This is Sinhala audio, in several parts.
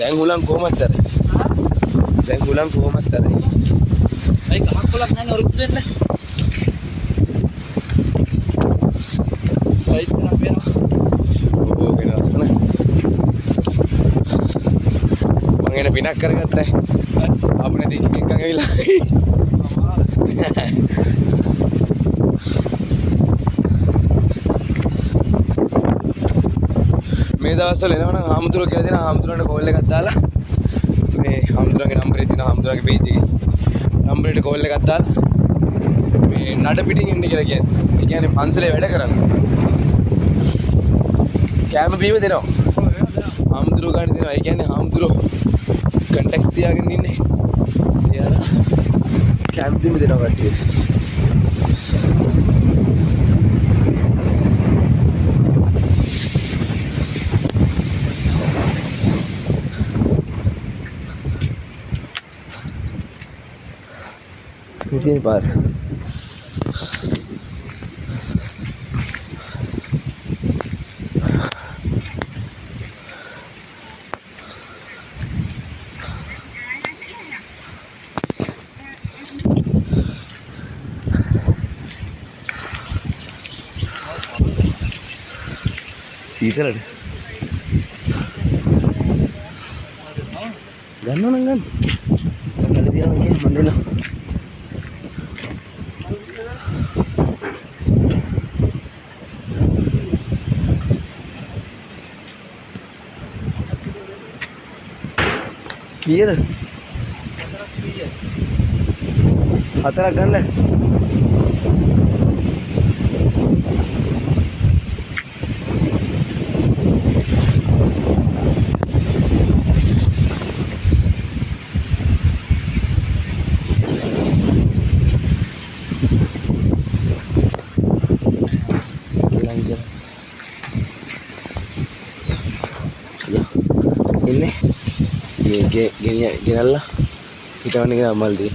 දැන් හුලං කොහමද සර්? දැන් හුලං කොහමද සර්? අයි ගහක් කොලක් නැහැ ඔරුත් දෙන්න. සයිත් නම් වෙනවා. ඔව් වෙන ලස්සන. මං එන පිනක් කරගත්තා. අපේ තියෙන එකක් ඇවිල්ලා. මේ දවස්වල එනවනම් හාමුදුරුවෝ කියලා දෙන හාමුදුරුවන්ට කෝල් එකක් දාලා මේ හාමුදුරුවන්ගේ නම්බරේ තියෙන හාමුදුරුවන්ගේ පේජ් එකේ නම්බරේට කෝල් එකක් දාලා මේ නඩ පිටින් එන්න කියලා කියන්නේ. ඒ කියන්නේ පන්සලේ වැඩ කරන්න. කැම බීම දෙනවා. හාමුදුරුවෝ ගන්න දෙනවා. ඒ කියන්නේ හාමුදුරුවෝ කන්ටැක්ට්ස් තියාගෙන ඉන්නේ. එයාලා කැම බීම දෙනවා කට්ටියට. Ini par. Sita ada. Ganno nangan. Kalau dia lagi mana lah. Clear? Hatarak ganna. Langsung. Ya. Ini. ගෙනල්ලා හිටවන්න එක අමල් දී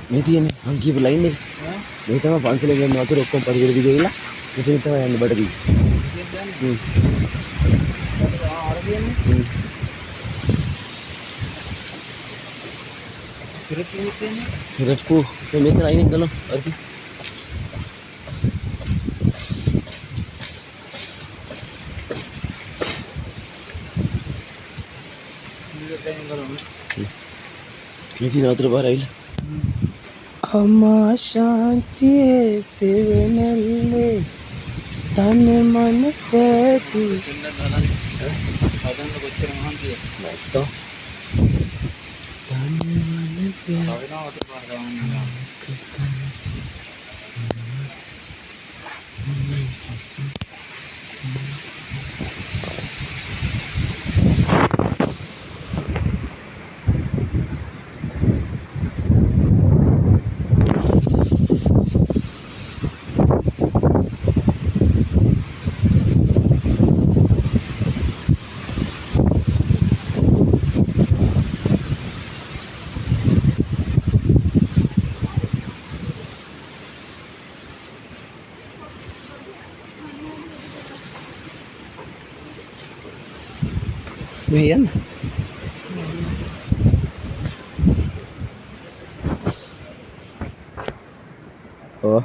මේ තියෙන්නේ මං කියපු ලයින් එක මේ තමයි පන්සලේ ගියම වතුර ඔක්කොම පරිගල දිගේ ගිහලා මෙතන තමයි යන්නේ බඩ දී ආර කියන්නේ හිරප්පු මෙතන අයින් ගලන අර්ථි Ini natur barai lah. Amma shantiye sevenelle tane man peti. අදන්න කොච්චර මහන්සිය. නැත්තෝ. තane man peti. තවනවා අත පාර ගමන් Meyan. Oh.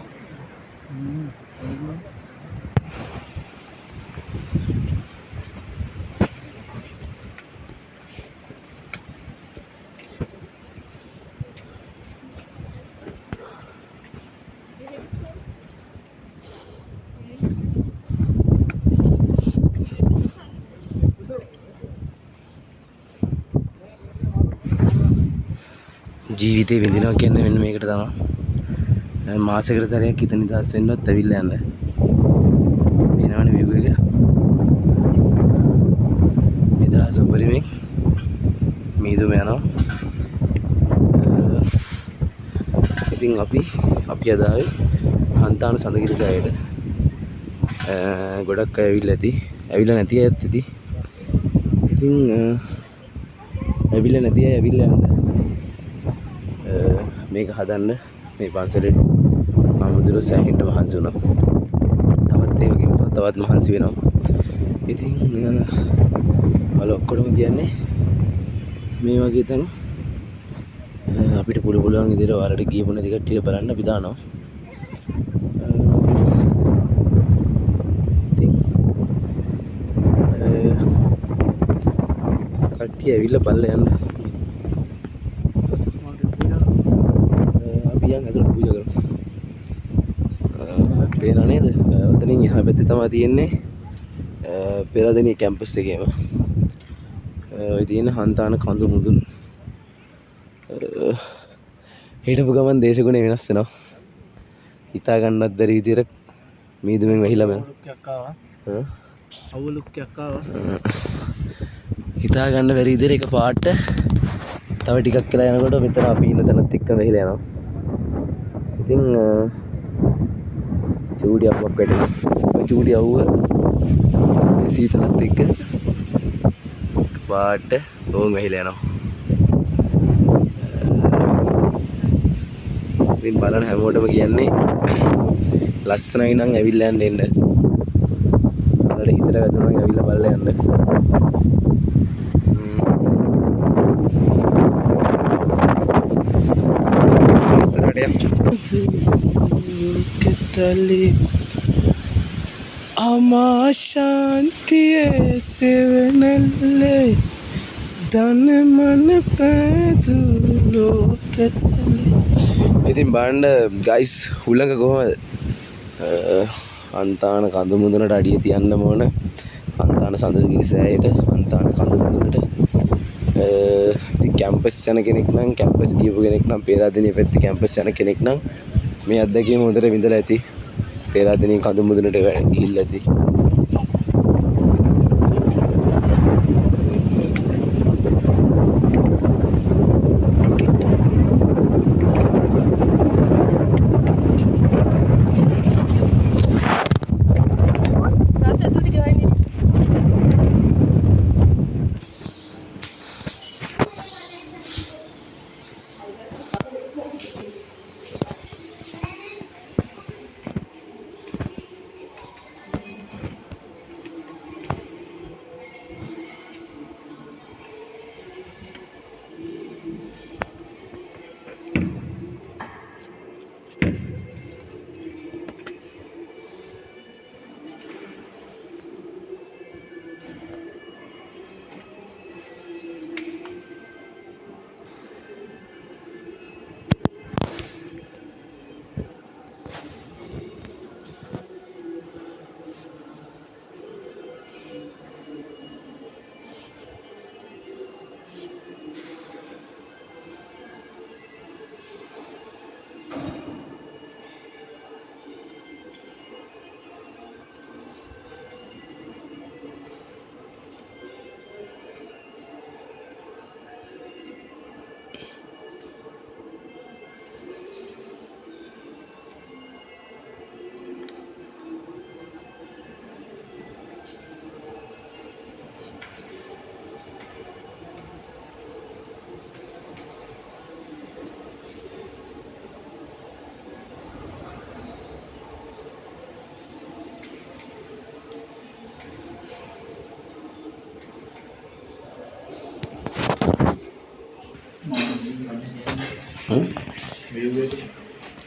ජීවිතේ විඳිනවා කියන්නේ මෙන්න මේකට තමයි. මාසෙකට සැරයක් හිත නිදහස් වෙන්නත් ඇවිල්ලා යන්න. එනවනේ මේක එක. නිදහස් උපරිමයෙන් මීදුම යනවා. ඉතින් අපි අද ආවේ හන්තාන සඳගිරි සෑයට. ගොඩක් අය ඇවිල්ලා ඇති. ඇවිල්ලා නැති අයත් ඇති. ඉතින් ඇවිල්ලා නැති අය ඇවිල්ලා යන්න. මේක හදන්න මේ පන්සලේ ආමුදුර සෑහෙන්න මහන්සි වුණා. තවත් ඒ වගේම තවත් මහන්සි වෙනවා. ඉතින් වල ඔක්කොම කියන්නේ මේ වගේ තැන් අපිට පුළුවන් විදිහට ඔයාලට ගියපු නැති කට්ටිය බලන්න අපි දානවා. කට්ටිය ඇවිල්ලා බලලා යන්න. අපි යන් ඇතුළට පූජා කරමු. පේනා නේද? ඔතනින් එහා පැත්තේ තමයි තියෙන්නේ පෙරදෙණිය කැම්පස් එකේම. ඔය තියෙන හන්තාන කඳු මුදුන්. හිටපු ගමන් දේශගුණය වෙනස් වෙනවා. හිතා ගන්නත් බැරි විදිහට මීදුමෙන් වැහිලා වෙනවා. අවුලුක්යක් ආවා. හිතා ගන්න බැරි විදිහට එක පාට තව ටිකක් කියලා යනකොට මෙතන අපි ඉන්න තැනත් එක්ක වැහිලා යනවා. ඉතින් චූඩි අප්පක් වැටෙනවා. ඔය චූඩි අවුව මේ සීතලත් එක්ක පාට ඕන් වැහිලා යනවා. ඉතින් බලන්න හැමෝටම කියන්නේ ලස්සනයි නම් ඇවිල්ලා යන්න එන්න. බලන්න හිතට වැදුණා නම් ඇවිල්ලා බලලා යන්න. ඉස්සරහට යන්න. කතලේ අමා ශාන්තියේ සෙවනල්ලේ දන මන පැදුලෝ කතලේ. ඉතින් බලන්න ගයිස් හුළඟ කොහමද? අන්තාන කඳු මුදුනට අඩිය තියන්න ඕන. අන්තාන සඳගිරි සෑයට අන්තාන කඳු මුදුනට. ඉතින් කැම්පස් යන කෙනෙක් නම් කැම්පස් ගියපු කෙනෙක් නම් පේරාදෙණිය පැත්තේ කැම්පස් යන කෙනෙක් නම් මේ අත්දැකීම හොඳට විඳලා ඇති. පේරාදෙණිය කඳු මුදුනට ගිහිල්ලා ඇති.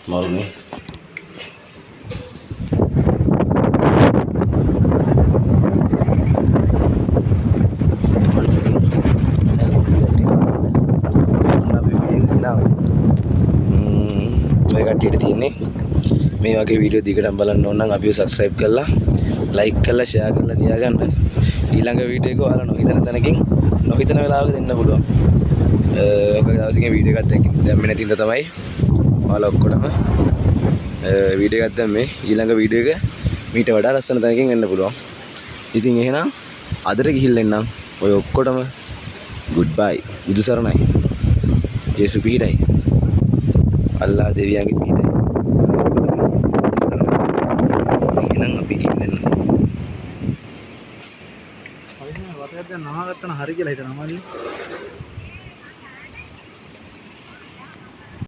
Malu nih. ඔය කට්ටියට තියෙන්නේ මේ වගේ වීඩියෝ දිගටම බලන්න ඕන නම් අපිව subscribe කරලා like කරලා share කරලා තියාගන්න. ඊළඟ වීඩියෝ එක ඔයාලා නොහිතන තැනකින් නොහිතන වෙලාවක දෙන්න පුළුවන්. ඔක දවසකින් වීඩියෝ එකක් දැම්මේ නැති ඉඳ තමයි ඔයාලා ඔක්කොටම වීඩියෝ එකක් දැම්මේ. ඊළඟ වීඩියෝ එක මීට වඩා ලස්සන තැනකින් එන්න පුළුවන්. ඉතින් එහෙනම් අදට ගිහිල්ලා එන්නම්. ඔය ඔක්කොටම goodbye. බුදු සරණයි. ජේසු පිහිටයි. අල්ලා දෙවියන්ගේ පිහිටයි. එහෙනම් අපි ගිහින් එන්න. වටයක් දැන් නහගත්තා නම් හරි කියලා හිතනවා මල්ලි.